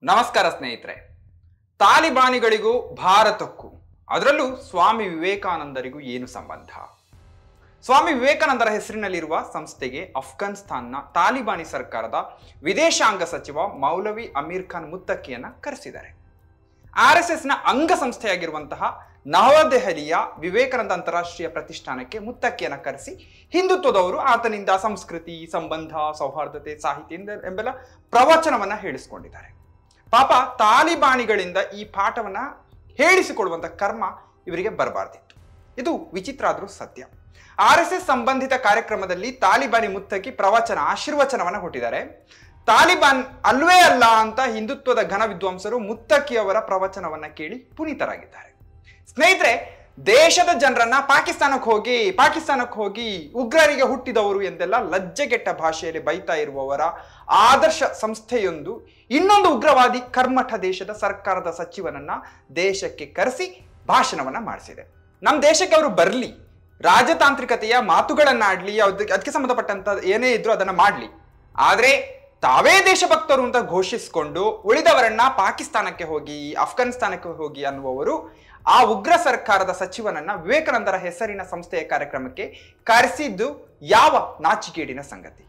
ನಮಸ್ಕಾರ ಸ್ನೇಹಿತರೆ. ತಾಲಿಬಾನಿಗಳಿಗೂ ಭಾರತಕ್ಕೂ ಅದರಲ್ಲೂ ಸ್ವಾಮಿ ವಿವೇಕಾನಂದರಿಗೂ ಏನು ಸಂಬಂಧ? ಸ್ವಾಮಿ ವಿವೇಕಾನಂದರ ಹೆಸರಿನಲ್ಲಿರುವ ಸಂಸ್ಥೆಗೆ ಅಫ್ಘಾನಿಸ್ತಾನ್ನ ತಾಲಿಬಾನಿ ಸರ್ಕಾರದ ವಿದೇಶಾಂಗ ಸಚಿವ ಮೌಲವಿ ಅಮೀರ್ ಖಾನ್ ಮುತ್ತಕಿಯನ್ನ ಕರೆಸಿದ್ದಾರೆ. RSSನ ಅಂಗಸಂಸ್ಥೆಯಾಗಿರುವಂತಹ ನವದೆಹಲಿಯ ವಿವೇಕಾನಂದ ಅಂತಾರಾಷ್ಟ್ರೀಯ ಪ್ರತಿಷ್ಠಾನಕ್ಕೆ ಮುತ್ತಕಿಯನ್ನ ಕರೆಸಿ ಹಿಂದುತ್ವದವರು ಆತನಿಂದ ಸಂಸ್ಕೃತಿ, ಸಂಬಂಧ, ಸೌಹಾರ್ದತೆ, ಸಾಹಿತ್ಯ ಎಂಬೆಲ್ಲ ಪ್ರವಚನವನ್ನ ಹೇಳಿಸಿಕೊಂಡಿದ್ದಾರೆ. ಪಾಪ ತಾಲಿಬಾನಿಗಳಿಂದ ಈ ಪಾಠವನ್ನ ಹೇಳಿಸಿಕೊಡುವಂತ ಕರ್ಮ ಇವರಿಗೆ ಬರಬಾರ್ದಿತ್ತು. ಇದು ವಿಚಿತ್ರ ಆದ್ರೂ ಸತ್ಯ. RSS ಸಂಬಂಧಿತ ಕಾರ್ಯಕ್ರಮದಲ್ಲಿ ತಾಲಿಬಾನಿ ಮುತ್ತಕಿ ಆಶೀರ್ವಚನವನ್ನ ಕೊಟ್ಟಿದ್ದಾರೆ. ತಾಲಿಬಾನ್ ಅಲ್ವೇ ಅಲ್ಲ ಅಂತ ಹಿಂದುತ್ವದ ಘನ ವಿದ್ವಾಂಸರು ಮುತ್ತಕಿಯವರ ಪ್ರವಚನವನ್ನ ಕೇಳಿ ಪುನೀತರಾಗಿದ್ದಾರೆ. ಸ್ನೇಹಿತರೆ, ದೇಶದ ಜನರನ್ನ ಪಾಕಿಸ್ತಾನಕ್ಕೆ ಹೋಗಿ ಉಗ್ರರಿಗೆ ಹುಟ್ಟಿದವರು ಎಂದೆಲ್ಲ ಲಜ್ಜೆಗೆಟ್ಟ ಭಾಷೆಯಲ್ಲಿ ಬೈತಾ ಇರುವವರ ಆದರ್ಶ ಸಂಸ್ಥೆಯೊಂದು ಇನ್ನೊಂದು ಉಗ್ರವಾದಿ ಕರ್ಮಠ ದೇಶದ ಸರ್ಕಾರದ ಸಚಿವನನ್ನ ದೇಶಕ್ಕೆ ಕರೆಸಿ ಭಾಷಣವನ್ನ ಮಾಡಿಸಿದೆ. ನಮ್ಮ ದೇಶಕ್ಕೆ ಅವರು ಬರಲಿ, ರಾಜತಾಂತ್ರಿಕತೆಯ ಮಾತುಗಳನ್ನಾಡ್ಲಿ, ಅದಕ್ಕೆ ಸಂಬಂಧಪಟ್ಟಂತ ಏನೇ ಇದ್ರು ಅದನ್ನ ಮಾಡ್ಲಿ, ಆದ್ರೆ ತಾವೇ ದೇಶಭಕ್ತರು ಅಂತ ಘೋಷಿಸಿಕೊಂಡು ಉಳಿದವರನ್ನ ಪಾಕಿಸ್ತಾನಕ್ಕೆ ಹೋಗಿ, ಅಫ್ಘಾನಿಸ್ತಾನಕ್ಕೆ ಹೋಗಿ ಅನ್ನುವವರು ಆ ಉಗ್ರ ಸರ್ಕಾರದ ಸಚಿವನನ್ನ ವಿವೇಕಾನಂದರ ಹೆಸರಿನ ಸಂಸ್ಥೆಯ ಕಾರ್ಯಕ್ರಮಕ್ಕೆ ಕರೆಸಿದ್ದು ಯಾವ ನಾಚಿಕೇಡಿನ ಸಂಗತಿ?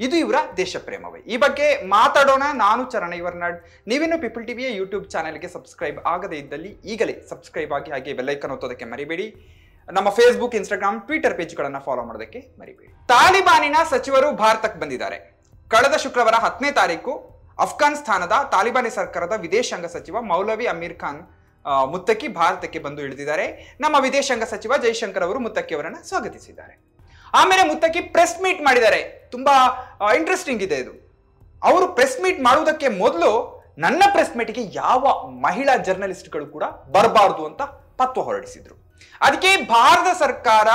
ಇದು ಇವರ ದೇಶ ಪ್ರೇಮವೇ? ಈ ಬಗ್ಗೆ ಮಾತಾಡೋಣ. ನಾನು ಚರಣ ಇವರ್ನಾಡ್. ನೀವಿನ್ನು ಪೀಪಲ್ ಟಿವಿಯ ಯೂಟ್ಯೂಬ್ ಚಾನೆಲ್ಗೆ ಸಬ್ಸ್ಕ್ರೈಬ್ ಆಗದೇ ಇದ್ದಲ್ಲಿ ಈಗಲೇ ಸಬ್ಸ್ಕ್ರೈಬ್ ಆಗಿ, ಹಾಗೆ ಬೆಲ್ಲೈಕನ್ ಒತ್ತೋದಕ್ಕೆ ಮರಿಬೇಡಿ. ನಮ್ಮ ಫೇಸ್ಬುಕ್, ಇನ್ಸ್ಟಾಗ್ರಾಮ್, ಟ್ವಿಟರ್ ಪೇಜ್ಗಳನ್ನ ಫಾಲೋ ಮಾಡೋದಕ್ಕೆ ಮರಿಬೇಡಿ. ತಾಲಿಬಾನಿನ ಸಚಿವರು ಭಾರತಕ್ಕೆ ಬಂದಿದ್ದಾರೆ. ಕಳೆದ ಶುಕ್ರವಾರ 10ನೇ ತಾರೀಕು ಅಫ್ಘಾನಿಸ್ತಾನದ ತಾಲಿಬಾನಿ ಸರ್ಕಾರದ ವಿದೇಶಾಂಗ ಸಚಿವ ಮೌಲವಿ ಅಮೀರ್ ಖಾನ್ ಮುತ್ತಕಿ ಭಾರತಕ್ಕೆ ಬಂದು ಇಳಿದಿದ್ದಾರೆ. ನಮ್ಮ ವಿದೇಶಾಂಗ ಸಚಿವ ಜೈಶಂಕರ್ ಅವರು ಮುತ್ತಕಿ ಅವರನ್ನ ಸ್ವಾಗತಿಸಿದ್ದಾರೆ. ಆಮೇಲೆ ಮುತ್ತಕಿ ಪ್ರೆಸ್ ಮೀಟ್ ಮಾಡಿದ್ದಾರೆ. ತುಂಬಾ ಇಂಟ್ರೆಸ್ಟಿಂಗ್ ಇದೆ ಇದು. ಅವರು ಪ್ರೆಸ್ ಮೀಟ್ ಮಾಡುವುದಕ್ಕೆ ಮೊದಲು ನನ್ನ ಪ್ರೆಸ್ ಮೀಟ್ಗೆ ಯಾವ ಮಹಿಳಾ ಜರ್ನಲಿಸ್ಟ್ಗಳು ಕೂಡ ಬರಬಾರದು ಅಂತ ತತ್ವ ಹೊರಡಿಸಿದ್ರು. ಅದಕ್ಕೆ ಭಾರತ ಸರ್ಕಾರ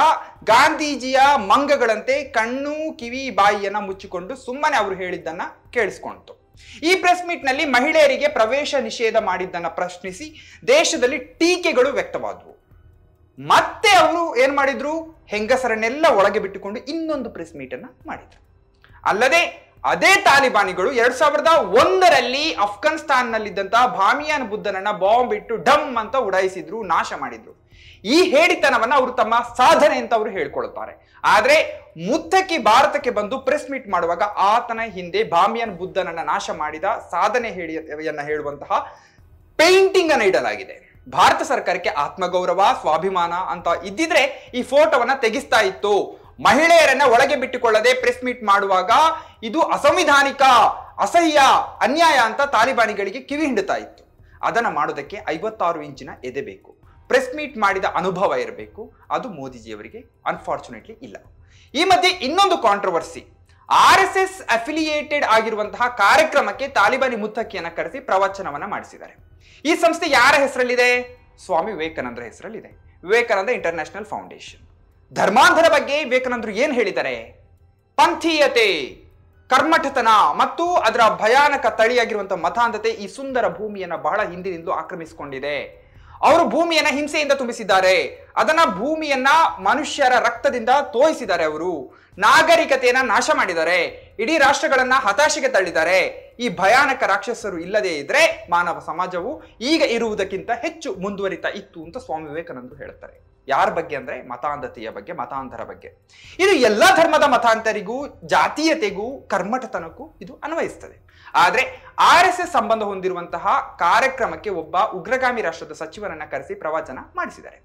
ಗಾಂಧೀಜಿಯ ಮಂಗಗಳಂತೆ ಕಣ್ಣು, ಕಿವಿ, ಬಾಯಿಯನ್ನ ಮುಚ್ಚಿಕೊಂಡು ಸುಮ್ಮನೆ ಅವರು ಹೇಳಿದ್ದನ್ನ ಕೇಳಿಸ್ಕೊಂತು. ಈ ಪ್ರೆಸ್ ಮೀಟ್ ನಲ್ಲಿ ಮಹಿಳೆಯರಿಗೆ ಪ್ರವೇಶ ನಿಷೇಧ ಮಾಡಿದ್ದನ್ನ ಪ್ರಶ್ನಿಸಿ ದೇಶದಲ್ಲಿ ಟೀಕೆಗಳು ವ್ಯಕ್ತವಾದವು. ಮತ್ತೆ ಅವರು ಏನ್ ಮಾಡಿದ್ರು, ಹೆಂಗಸರನ್ನೆಲ್ಲ ಒಳಗೆ ಬಿಟ್ಟುಕೊಂಡು ಇನ್ನೊಂದು ಪ್ರೆಸ್ ಮೀಟ್ ಅನ್ನ ಮಾಡಿದ್ರು. ಅಲ್ಲದೆ ಅದೇ ತಾಲಿಬಾನಿಗಳು 2001ರಲ್ಲಿ ಅಫ್ಘಾನಿಸ್ತಾನ್ನಲ್ಲಿದ್ದಂತಹ ಬಾಮಿಯಾನ್ ಬುದ್ಧನನ್ನ ಬಾಂಬ್ ಇಟ್ಟು ಡಮ್ ಅಂತ ಉಡಾಯಿಸಿದ್ರು, ನಾಶ ಮಾಡಿದ್ರು. ಈ ಹೇಳಿತನವನ್ನ ಅವರು ತಮ್ಮ ಸಾಧನೆ ಅಂತ ಅವರು ಹೇಳ್ಕೊಳ್ತಾರೆ. ಆದ್ರೆ ಮುತ್ತಕಿ ಭಾರತಕ್ಕೆ ಬಂದು ಪ್ರೆಸ್ ಮೀಟ್ ಮಾಡುವಾಗ ಆತನ ಹಿಂದೆ ಬಾಮಿಯಾನ್ ಬುದ್ಧನನ್ನ ನಾಶ ಮಾಡಿದ ಸಾಧನೆ ಹೇಳುವಂತಹ ಪೇಂಟಿಂಗ್ ಅನ್ನ ಇಡಲಾಗಿದೆ. ಭಾರತ ಸರ್ಕಾರಕ್ಕೆ ಆತ್ಮಗೌರವ, ಸ್ವಾಭಿಮಾನ ಅಂತ ಇದ್ದಿದ್ರೆ ಈ ಫೋಟೋವನ್ನ ತೆಗಿಸ್ತಾ ಇತ್ತು. ಮಹಿಳೆಯರನ್ನ ಒಳಗೆ ಬಿಟ್ಟುಕೊಳ್ಳದೆ ಪ್ರೆಸ್ ಮೀಟ್ ಮಾಡುವಾಗ ಇದು ಅಸಂವಿಧಾನಿಕ, ಅಸಹ್ಯ, ಅನ್ಯಾಯ ಅಂತ ತಾಲಿಬಾನಿಗಳಿಗೆ ಕಿವಿ ಹಿಂಡುತ್ತಾ ಇತ್ತು. ಅದನ್ನ ಮಾಡೋದಕ್ಕೆ 56 ಇಂಚಿನ ಎದೆ ಬೇಕು, ಪ್ರೆಸ್ ಮೀಟ್ ಮಾಡಿದ ಅನುಭವ ಇರಬೇಕು. ಅದು ಮೋದಿಜಿಯವರಿಗೆ ಅನ್ಫಾರ್ಚುನೇಟ್ಲಿ ಇಲ್ಲ. ಈ ಮಧ್ಯೆ ಇನ್ನೊಂದು ಕಾಂಟ್ರವರ್ಸಿ, RSS ಅಫಿಲಿಯೇಟೆಡ್ ಆಗಿರುವಂತಹ ಕಾರ್ಯಕ್ರಮಕ್ಕೆ ತಾಲಿಬಾನಿ ಮುತ್ತಕಿಯನ್ನ ಕರೆಸಿ ಪ್ರವಚನವನ್ನ ಮಾಡಿಸಿದ್ದಾರೆ. ಈ ಸಂಸ್ಥೆ ಯಾರ ಹೆಸರಲ್ಲಿದೆ? ಸ್ವಾಮಿ ವಿವೇಕಾನಂದರ ಹೆಸರಲ್ಲಿದೆ. Vivekananda international foundation. ಧರ್ಮಾಂಧರ ಬಗ್ಗೆ ವಿವೇಕಾನಂದರು ಏನ್ ಹೇಳಿದ್ದಾರೆ? ಪಂಥೀಯತೆ, ಕರ್ಮಠತನ ಮತ್ತು ಅದರ ಭಯಾನಕ ತಳಿಯಾಗಿರುವಂತಹ ಮತಾಂಧತೆ ಈ ಸುಂದರ ಭೂಮಿಯನ್ನ ಬಹಳ ಹಿಂದಿನಿಂದಲೂ ಆಕ್ರಮಿಸಿಕೊಂಡಿದೆ. ಅವರು ಭೂಮಿಯನ್ನ ಹಿಂಸೆಯಿಂದ ತುಂಬಿಸಿದ್ದಾರೆ. ಅದನ್ನ ಭೂಮಿಯನ್ನ ಮನುಷ್ಯರ ರಕ್ತದಿಂದ ತೋಯಿಸಿದ್ದಾರೆ. ಅವರು ನಾಗರಿಕತೆಯನ್ನ ನಾಶ ಮಾಡಿದ್ದಾರೆ. ಇಡೀ ರಾಷ್ಟ್ರಗಳನ್ನ ಹತಾಶೆಗೆ ತಳ್ಳಿದ್ದಾರೆ. ಈ ಭಯಾನಕ ರಾಕ್ಷಸರು ಇಲ್ಲದೇ ಇದ್ರೆ ಮಾನವ ಸಮಾಜವು ಈಗ ಇರುವುದಕ್ಕಿಂತ ಹೆಚ್ಚು ಮುಂದುವರಿತಾ ಇತ್ತು ಅಂತ ಸ್ವಾಮಿ ವಿವೇಕಾನಂದರು ಹೇಳ್ತಾರೆ. ಯಾರ ಬಗ್ಗೆ ಅಂದ್ರೆ ಮತಾಂಧತೆಯ ಬಗ್ಗೆ, ಮತಾಂಧರ ಬಗ್ಗೆ. ಇದು ಎಲ್ಲಾ ಧರ್ಮದ ಮತಾಂತರಿಗೂ, ಜಾತೀಯತೆಗೂ, ಕರ್ಮಠತನಕ್ಕೂ ಇದು ಅನ್ವಯಿಸ್ತದೆ. ಆದ್ರೆ RSS ಸಂಬಂಧ ಹೊಂದಿರುವಂತಹ ಕಾರ್ಯಕ್ರಮಕ್ಕೆ ಒಬ್ಬ ಉಗ್ರಗಾಮಿ ರಾಷ್ಟ್ರದ ಸಚಿವರನ್ನ ಕರೆಸಿ ಪ್ರವಚನ ಮಾಡಿಸಿದ್ದಾರೆ.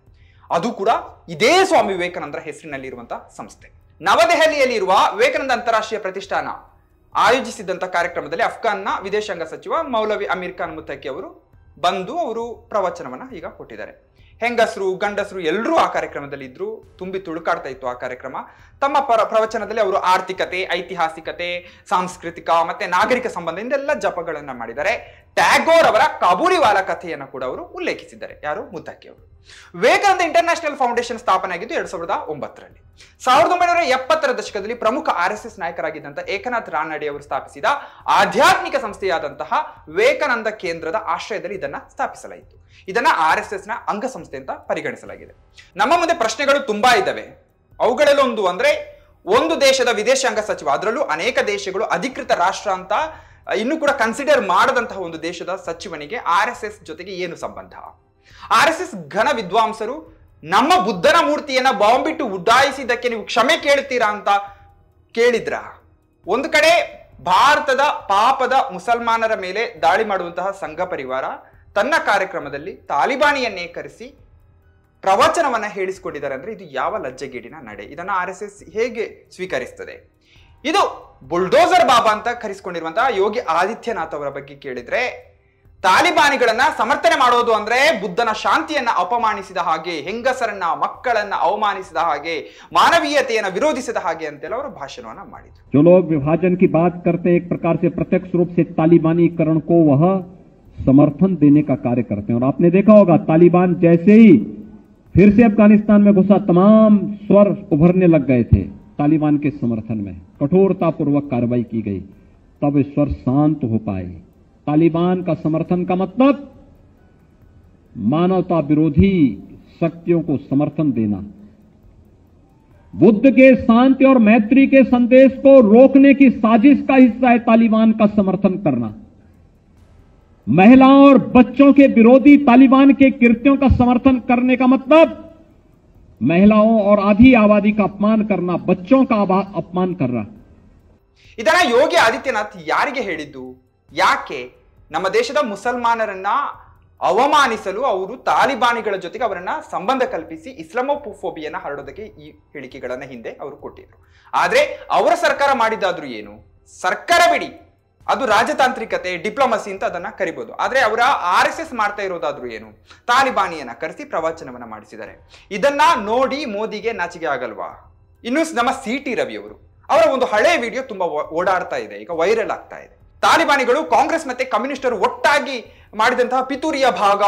ಅದು ಕೂಡ ಇದೇ ಸ್ವಾಮಿ ವಿವೇಕಾನಂದರ ಹೆಸರಿನಲ್ಲಿರುವಂತಹ ಸಂಸ್ಥೆ. ನವದೆಹಲಿಯಲ್ಲಿ ಇರುವ ವಿವೇಕಾನಂದ ಅಂತಾರಾಷ್ಟ್ರೀಯ ಪ್ರತಿಷ್ಠಾನ ಆಯೋಜಿಸಿದಂತಹ ಕಾರ್ಯಕ್ರಮದಲ್ಲಿ ಅಫ್ಘಾನ್ನ ವಿದೇಶಾಂಗ ಸಚಿವ ಮೌಲವಿ ಅಮೀರ್ ಖಾನ್ ಮುತ್ತಕಿ ಅವರು ಬಂದು ಅವರು ಪ್ರವಚನವನ್ನ ಈಗ ಕೊಟ್ಟಿದ್ದಾರೆ. ಹೆಂಗಸರು, ಗಂಡಸರು ಎಲ್ಲರೂ ಆ ಕಾರ್ಯಕ್ರಮದಲ್ಲಿ ಇದ್ರು. ತುಂಬಿ ತುಳುಕಾಡ್ತಾ ಇತ್ತು ಆ ಕಾರ್ಯಕ್ರಮ. ತಮ್ಮ ಪ್ರವಚನದಲ್ಲಿ ಅವರು ಆರ್ಥಿಕತೆ, ಐತಿಹಾಸಿಕತೆ, ಸಾಂಸ್ಕೃತಿಕ ಮತ್ತೆ ನಾಗರಿಕ ಸಂಬಂಧ ಇದೆಲ್ಲ ಜಪಗಳನ್ನ ಮಾಡಿದ್ದಾರೆ. ಟ್ಯಾಗೋರ್ ಅವರ ಕಾಬೂಲಿವಾಲ ಕಥೆಯನ್ನು ಕೂಡ ಅವರು ಉಲ್ಲೇಖಿಸಿದ್ದಾರೆ. ಯಾರು? ಮುತ್ತಕಿ ಅವರು. ವಿವೇಕಾನಂದ ಇಂಟರ್ನ್ಯಾಷನಲ್ ಫೌಂಡೇಶನ್ ಸ್ಥಾಪನೆ ಆಗಿದ್ದು 2009ರಲ್ಲಿ. 1970ರ ದಶಕದಲ್ಲಿ ಪ್ರಮುಖ RSS ನಾಯಕರಾಗಿದ್ದಂತ ಏಕನಾಥ್ ರಾನಡೆ ಅವರು ಸ್ಥಾಪಿಸಿದ ಆಧ್ಯಾತ್ಮಿಕ ಸಂಸ್ಥೆಯಾದಂತಹ ವಿವೇಕಾನಂದ ಕೇಂದ್ರದ ಆಶ್ರಯದಲ್ಲಿ ಇದನ್ನ ಸ್ಥಾಪಿಸಲಾಯಿತು. ಇದನ್ನ RSSನ ಅಂಗಸಂಸ್ಥೆ ಅಂತ ಪರಿಗಣಿಸಲಾಗಿದೆ. ನಮ್ಮ ಮುಂದೆ ಪ್ರಶ್ನೆಗಳು ತುಂಬಾ ಇದ್ದಾವೆ. ಅವುಗಳಲ್ಲೊಂದು ಅಂದ್ರೆ, ಒಂದು ದೇಶದ ವಿದೇಶಾಂಗ ಸಚಿವ, ಅದರಲ್ಲೂ ಅನೇಕ ದೇಶಗಳು ಅಧಿಕೃತ ರಾಷ್ಟ್ರ ಅಂತ ಇನ್ನು ಕೂಡ ಕನ್ಸಿಡರ್ ಮಾಡದಂತಹ ಒಂದು ದೇಶದ ಸಚಿವನಿಗೆ RSS ಜೊತೆಗೆ ಏನು ಸಂಬಂಧ? RSS ಘನ ವಿದ್ವಾಂಸರು ನಮ್ಮ ಬುದ್ಧನ ಮೂರ್ತಿಯನ್ನ ಬಾಂಬ್ ಬಿಟ್ಟು ಉಡ್ಡಾಯಿಸಿದ್ದಕ್ಕೆ ನೀವು ಕ್ಷಮೆ ಕೇಳ್ತೀರಾ ಅಂತ ಕೇಳಿದ್ರ? ಒಂದು ಕಡೆ ಭಾರತದ ಪಾಪದ ಮುಸಲ್ಮಾನರ ಮೇಲೆ ದಾಳಿ ಮಾಡುವಂತಹ ಸಂಘ ಪರಿವಾರ ತನ್ನ ಕಾರ್ಯಕ್ರಮದಲ್ಲಿ ತಾಲಿಬಾನಿಯನ್ನೇ ಕರೆಸಿ ಪ್ರವಚನವನ್ನ ಹೇಳಿಸಿಕೊಂಡಿದ್ದಾರೆ ಅಂದ್ರೆ ಇದು ಯಾವ ಲಜ್ಜೆಗೇಡಿನ ನಡೆ? ಇದನ್ನ RSS ಹೇಗೆ ಸ್ವೀಕರಿಸ್ತದೆ? ಇದು ಬುಲ್ಡೋಸರ್ ಬಾಬಾ ಅಂತ ಕರೆಸಿಕೊಂಡಿರುವಂತಹ ಯೋಗಿ ಆದಿತ್ಯನಾಥ್ ಅವರ ಬಗ್ಗೆ ಕೇಳಿದ್ರೆ ತಾಲಿಬಾನಿಗಳನ್ನ ಸಮರ್ಥನೆ ಮಾಡೋದು ಅಂದ್ರೆ ಬುದ್ಧನ ಶಾಂತಿಯನ್ನ ಅಪಮಾನಿಸಿದ ಹಾಗೆ, ಹೆಂಗಸರನ್ನ ಮಕ್ಕಳನ್ನ ಅವಮಾನಿಸಿದ ಹಾಗೆ, ಮಾನವೀಯತೆಯನ್ನ ವಿರೋಧಿಸಿದ ಹಾಗೆ ಅಂತೆಲ್ಲ ಅವರು ಭಾಷಣವನ್ನ ಮಾಡಿದ್ರು. जो लोग विभाजन की बात करते हैं एक प्रकार से प्रत्यक्ष रूप से तालिबानीकरण को वह समर्थन देने का कार्य करते हैं। और आपने देखा होगा तालिबान जैसे ही फिर से अफगानिस्तान में घुसा तमाम स्वर उभरने लग गए थे तालिबान के समर्थन में, कठोरता पूर्वक कार्रवाई की गई, तब स्वर शांत हो पाए। तालिबान का समर्थन का मतलब मानवता विरोधी शक्तियों को समर्थन देना, बुद्ध के शांति और मैत्री के संदेश को रोकने की साजिश का हिस्सा है तालिबान का समर्थन करना। महिलाओं और बच्चों के विरोधी तालिबान के कृत्यों का समर्थन करने का मतलब महिलाओं और आधी आबादी का अपमान करना, बच्चों का अपमान करना। ಇದನ್ನ ಯೋಗಿ ಆದಿತ್ಯನಾಥ್ ಯಾರಿಗೆ ಹೇಳಿದ್ದು? ಯಾಕೆ ನಮ್ಮ ದೇಶದ ಮುಸಲ್ಮಾನರನ್ನ ಅವಮಾನಿಸಲು ಅವರು ತಾಲಿಬಾನಿಗಳ ಜೊತೆಗೆ ಅವರನ್ನ ಸಂಬಂಧ ಕಲ್ಪಿಸಿ ಇಸ್ಲಾಮೋಫೋಬಿಯನ್ನ ಹರಡೋದಕ್ಕೆ ಈ ಹೇಳಿಕೆಗಳನ್ನ ಹಿಂದೆ ಅವರು ಕೊಟ್ಟಿದ್ರು. ಆದ್ರೆ ಅವರ ಸರ್ಕಾರ ಮಾಡಿದ್ದಾದ್ರೂ ಏನು? ಸರ್ಕಾರ ಬಿಡಿ, ಅದು ರಾಜತಾಂತ್ರಿಕತೆ, ಡಿಪ್ಲೊಮಸಿ ಅಂತ ಅದನ್ನ ಕರಿಬಹುದು. ಆದ್ರೆ ಅವರ RSS ಮಾಡ್ತಾ ಇರೋದಾದ್ರೂ ಏನು? ತಾಲಿಬಾನಿಯನ್ನ ಕರೆಸಿ ಪ್ರವಚನವನ್ನ ಮಾಡಿಸಿದ್ದಾರೆ. ಇದನ್ನ ನೋಡಿ ಮೋದಿಗೆ ನಾಚಿಕೆ ಆಗಲ್ವಾ? ಇನ್ನು ನಮ್ಮ CT ರವಿ ಅವರು ಅವರ ಒಂದು ಹಳೆ ವಿಡಿಯೋ ತುಂಬಾ ಓಡಾಡ್ತಾ ಇದೆ, ಈಗ ವೈರಲ್ ಆಗ್ತಾ ಇದೆ. ತಾಲಿಬಾನಿಗಳು ಕಾಂಗ್ರೆಸ್ ಮತ್ತೆ ಕಮ್ಯುನಿಸ್ಟರು ಒಟ್ಟಾಗಿ ಮಾಡಿದಂತಹ ಪಿತೂರಿಯ ಭಾಗ.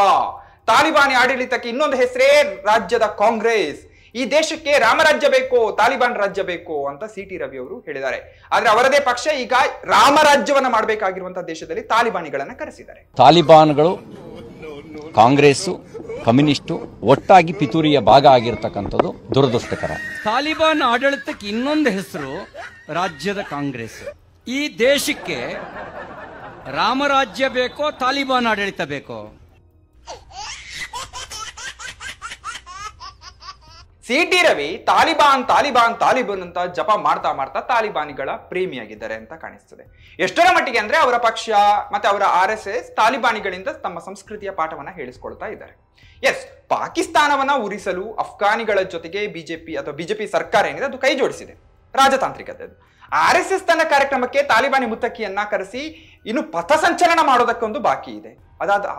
ತಾಲಿಬಾನಿ ಆಡಳಿತಕ್ಕೆ ಇನ್ನೊಂದು ಹೆಸರೇ ರಾಜ್ಯದ ಕಾಂಗ್ರೆಸ್. ಈ ದೇಶಕ್ಕೆ ರಾಮರಾಜ್ಯ ಬೇಕು, ತಾಲಿಬಾನ್ ರಾಜ್ಯ ಬೇಕು ಅಂತ CT ರವಿ ಅವರು ಹೇಳಿದ್ದಾರೆ. ಆದ್ರೆ ಅವರದೇ ಪಕ್ಷ ಈಗ ರಾಮರಾಜ್ಯವನ್ನ ಮಾಡಬೇಕಾಗಿರುವಂತಹ ದೇಶದಲ್ಲಿ ತಾಲಿಬಾನಿಗಳನ್ನ ಕರೆಸಿದ್ದಾರೆ. ತಾಲಿಬಾನ್ಗಳು ಕಾಂಗ್ರೆಸ್ ಕಮ್ಯುನಿಸ್ಟು ಒಟ್ಟಾಗಿ ಪಿತೂರಿಯ ಭಾಗ ಆಗಿರತಕ್ಕಂಥದ್ದು ದುರದೃಷ್ಟಕರ. ತಾಲಿಬಾನ್ ಆಡಳಿತಕ್ಕೆ ಇನ್ನೊಂದು ಹೆಸರು ರಾಜ್ಯದ ಕಾಂಗ್ರೆಸ್. ಈ ದೇಶಕ್ಕೆ ರಾಮರಾಜ್ಯ ಬೇಕೋ ತಾಲಿಬಾನ್ ಆಡಳಿತ ಬೇಕೋ? CT ರವಿ ತಾಲಿಬಾನ್ ತಾಲಿಬಾನ್ ತಾಲಿಬಾನ್ ಅಂತ ಜಪ ಮಾಡ್ತಾ ಮಾಡ್ತಾ ತಾಲಿಬಾನಿಗಳ ಪ್ರೇಮಿಯಾಗಿದ್ದಾರೆ ಅಂತ ಕಾಣಿಸ್ತದೆ. ಎಷ್ಟರ ಮಟ್ಟಿಗೆ ಅಂದ್ರೆ ಅವರ ಪಕ್ಷ ಮತ್ತೆ ಅವರ RSS ತಾಲಿಬಾನಿಗಳಿಂದ ತಮ್ಮ ಸಂಸ್ಕೃತಿಯ ಪಾಠವನ್ನ ಹೇಳಿಸ್ಕೊಳ್ತಾ ಇದ್ದಾರೆ. ಎಸ್, ಪಾಕಿಸ್ತಾನವನ್ನ ಉರಿಸಲು ಅಫ್ಘಾನಿಗಳ ಜೊತೆಗೆ ಬಿಜೆಪಿ ಸರ್ಕಾರ ಏನಿದೆ ಅದು ಕೈ ಜೋಡಿಸಿದೆ, ರಾಜತಾಂತ್ರಿಕತೆ. RSS ತನ್ನ ಕಾರ್ಯಕ್ರಮಕ್ಕೆ ತಾಲಿಬಾನಿ ಮುತ್ತಕ್ಕಿಯನ್ನ ಕರೆಸಿ ಇನ್ನು ಪಥಸಂಚಲನ ಮಾಡೋದಕ್ಕೊಂದು ಬಾಕಿ ಇದೆ.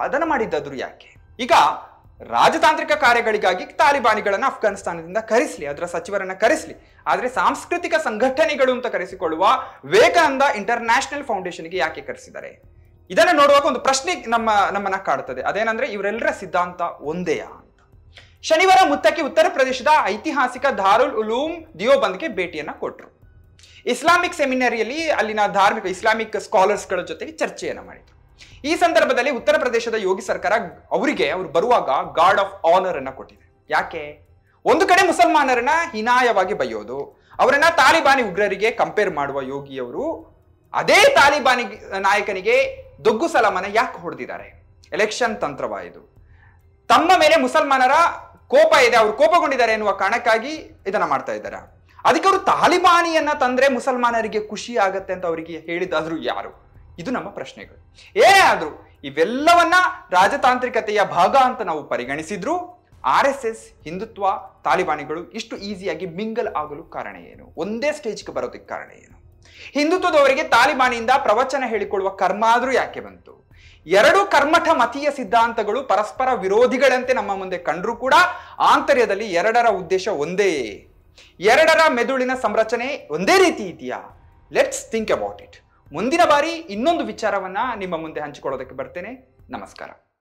ಅದನ್ನ ಮಾಡಿದ್ದಾದ್ರು ಯಾಕೆ? ಈಗ ರಾಜತಾಂತ್ರಿಕ ಕಾರ್ಯಗಳಿಗಾಗಿ ತಾಲಿಬಾನಿಗಳನ್ನ ಅಫ್ಘಾನಿಸ್ತಾನದಿಂದ ಕರೆಸಲಿ, ಅದರ ಸಚಿವರನ್ನ ಕರೆಸಲಿ. ಆದ್ರೆ ಸಾಂಸ್ಕೃತಿಕ ಸಂಘಟನೆಗಳು ಅಂತ ಕರೆಸಿಕೊಳ್ಳುವ ವಿವೇಕಾನಂದ ಇಂಟರ್ನ್ಯಾಷನಲ್ ಫೌಂಡೇಶನ್ಗೆ ಯಾಕೆ ಕರೆಸಿದ್ದಾರೆ? ಇದನ್ನ ನೋಡುವಾಗ ಒಂದು ಪ್ರಶ್ನೆ ನಮ್ಮನ್ನ ಕಾಡುತ್ತದೆ. ಅದೇನಂದ್ರೆ ಇವರೆಲ್ಲರ ಸಿದ್ಧಾಂತ ಒಂದೇಯಾ ಅಂತ. ಶನಿವಾರ ಮುತ್ತಕ್ಕಿ ಉತ್ತರ ಪ್ರದೇಶದ ಐತಿಹಾಸಿಕ ದಾರುಲ್ ಉಲೂಮ್ ದಿಯೋಬಂದ್ಗೆ ಭೇಟಿಯನ್ನ ಕೊಟ್ಟರು. ಇಸ್ಲಾಮಿಕ್ ಸೆಮಿನರಿಯಲ್ಲಿ ಅಲ್ಲಿನ ಧಾರ್ಮಿಕ ಇಸ್ಲಾಮಿಕ್ ಸ್ಕಾಲರ್ಸ್ಗಳ ಜೊತೆಗೆ ಚರ್ಚೆಯನ್ನ ಮಾಡಿದ್ರು. ಈ ಸಂದರ್ಭದಲ್ಲಿ ಉತ್ತರ ಪ್ರದೇಶದ ಯೋಗಿ ಸರ್ಕಾರ ಅವರು ಬರುವಾಗ ಗಾರ್ಡ್ ಆಫ್ ಆನರ್ ಅನ್ನ ಕೊಟ್ಟಿದೆ. ಯಾಕೆ? ಒಂದು ಕಡೆ ಮುಸಲ್ಮಾನರನ್ನ ಹೀನಾಯವಾಗಿ ಬೈಯೋದು, ಅವರನ್ನ ತಾಲಿಬಾನಿ ಉಗ್ರರಿಗೆ ಕಂಪೇರ್ ಮಾಡುವ ಯೋಗಿಯವರು ಅದೇ ತಾಲಿಬಾನಿ ನಾಯಕನಿಗೆ ದೊಗ್ಗು ಸಲಾಮನ ಯಾಕೆ ಹೊಡೆದಿದ್ದಾರೆ? ಎಲೆಕ್ಷನ್ ತಂತ್ರವಾ ಇದು? ತಮ್ಮ ಮೇಲೆ ಮುಸಲ್ಮಾನರ ಕೋಪ ಇದೆ, ಅವರು ಕೋಪಗೊಂಡಿದ್ದಾರೆ ಎನ್ನುವ ಕಾರಣಕ್ಕಾಗಿ ಇದನ್ನ ಮಾಡ್ತಾ ಇದ್ದಾರೆ. ಅದಕ್ಕೆ ಅವರು ತಾಲಿಬಾನಿಯನ್ನ ತಂದ್ರೆ ಮುಸಲ್ಮಾನರಿಗೆ ಖುಷಿ ಆಗತ್ತೆ ಅಂತ ಅವರಿಗೆ ಹೇಳಿದಾದ್ರು ಯಾರು? ಇದು ನಮ್ಮ ಪ್ರಶ್ನೆಗಳು. ಏನೇ ಆದ್ರೂ ಇವೆಲ್ಲವನ್ನ ರಾಜತಾಂತ್ರಿಕತೆಯ ಭಾಗ ಅಂತ ನಾವು ಪರಿಗಣಿಸಿದ್ರು RSS, ಹಿಂದುತ್ವ, ತಾಲಿಬಾನಿಗಳು ಇಷ್ಟು ಈಸಿಯಾಗಿ ಮಿಂಗಲ್ ಆಗಲು ಕಾರಣ ಏನು? ಒಂದೇ ಸ್ಟೇಜ್ಗೆ ಬರೋದಕ್ಕೆ ಕಾರಣ ಏನು? ಹಿಂದುತ್ವದವರಿಗೆ ತಾಲಿಬಾನಿಯಿಂದ ಪ್ರವಚನ ಹೇಳಿಕೊಳ್ಳುವ ಕರ್ಮ ಆದ್ರೂ ಯಾಕೆ ಬಂತು? ಎರಡು ಕರ್ಮಠ ಮತೀಯ ಸಿದ್ಧಾಂತಗಳು ಪರಸ್ಪರ ವಿರೋಧಿಗಳಂತೆ ನಮ್ಮ ಮುಂದೆ ಕಂಡ್ರೂ ಕೂಡ ಆಂತರ್ಯದಲ್ಲಿ ಎರಡರ ಉದ್ದೇಶ ಒಂದೇ, ಎರಡರ ಮೆದುಳಿನ ಸಂರಚನೆ ಒಂದೇ ರೀತಿ ಇದೆಯಾ? Let's think about it. ಮುಂದಿನ ಬಾರಿ ಇನ್ನೊಂದು ವಿಚಾರವನ್ನ ನಿಮ್ಮ ಮುಂದೆ ಹಂಚಿಕೊಳ್ಳೋದಕ್ಕೆ ಬರ್ತೇನೆ. ನಮಸ್ಕಾರ.